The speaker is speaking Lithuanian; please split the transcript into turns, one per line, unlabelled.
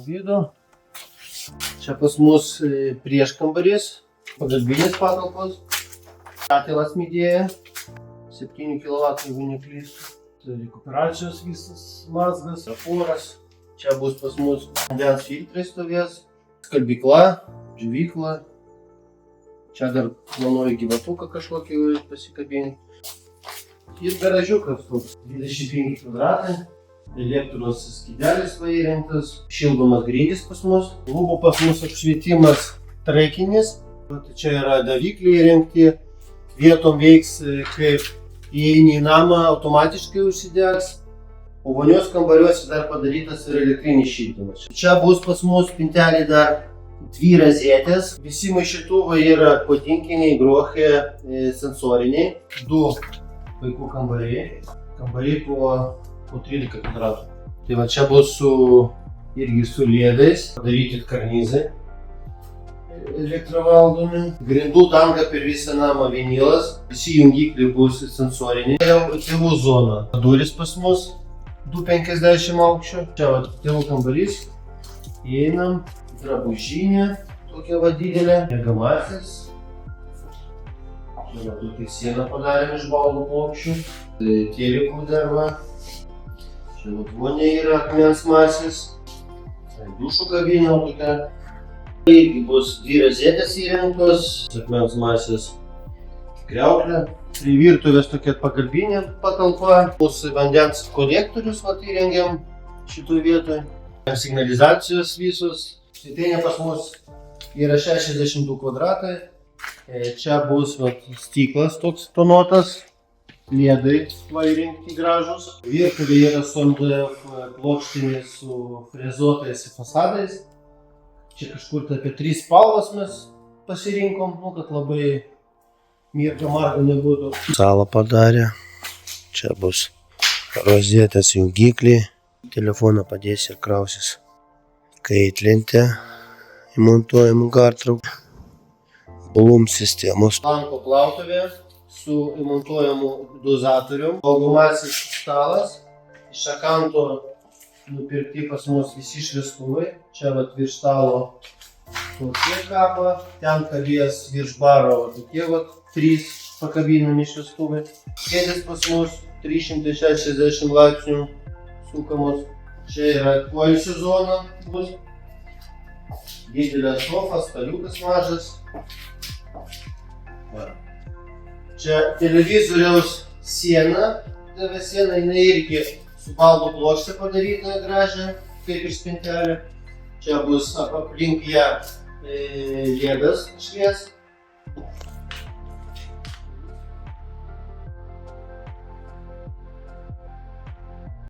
vidų. Čia pas mus prieškambarys, pagalbinės patalpos. Katilas midėja, 7 kW, jeigu neklystu. Rekuperacijos visas mazgas, raporas. Čia bus pas mus vandens filtrai stovės, skalbykla, džiovykla. Čia dar planuoju gyvatuką kažkokį pasikabinti. Ir garažiukas toks, 25 kvadratai, elektros skydelis va įrengtas, šildomas grindys pas mus. Lubų pas mus apšvietimas traikinis. Čia yra davikliai įrengti, vietom veiks kaip įeini į namą automatiškai užsidegs. O vonios kambariuose dar padarytas ir elektrinis šildymas. Čia bus pas mus spintelė dar 2 rozetės. Visi maišytuvai yra patinkiniai, grochė, sensoriniai. 2 vaikų kambariai. Kambariai po 13 kvadratų. Tai va čia bus irgi su liedais, padaryti karnizai elektrovaldomi. Grindų danga per visą namą vinilas. Visi jungikliai bus sensoriniai. Tėvų zona. Durys pas mus 2,50 aukščio. Čia va tėvų kambarys. Įeinam. Drabužinė. Tokia va didelė. Miegamasis. Čia va tokia sieną padarėm iš baldų plokščių. Telikų dar va. Čia va vonė yra akmens masės. Dušo kabinė tokia. Irgi bus 2 rozetės įrengtos, akmens masės kriauklė. Prie virtuvės tokia pagalbinė patalpa. Mūsų vandens kolektorius įrengiam šitoj vietoj. Signalizacijos visos. Svetainė pas mus yra 62 kvadratai. Čia bus stiklas toks tonuotas. Liedai įrengti gražus. Virtuvė yra su MDF plokštinis su frezuotais fasadais. Čia kažkur apie 3 spalvas mes pasirinkom, kad labai mirga marga nebūtų. Salą padarė. Čia bus rozetės jungikliai. Telefoną padės ir krausis. Kaitlentė įmontuojamų gartraukų. Blum sistemos. Lanko plautuvė su įmontuojamu dozatorium. Valgomasis stalas. Iš akanto nupirkti pas mus visi šviestuvai. Čia virš stalo tokie kaba. Ten kabės virš baro tokie 3 pakabinami šviestuvai. Kėdės pas mus 360 laipsnių sukamos. Čia yra poilsio zona bus. Didelė sofa, staliukas mažas. Čia televizoriaus siena. TV siena jinai irgi su baldų plokšte padaryta gražią, kaip ir spintelė. Čia bus aplink ją liedas švies.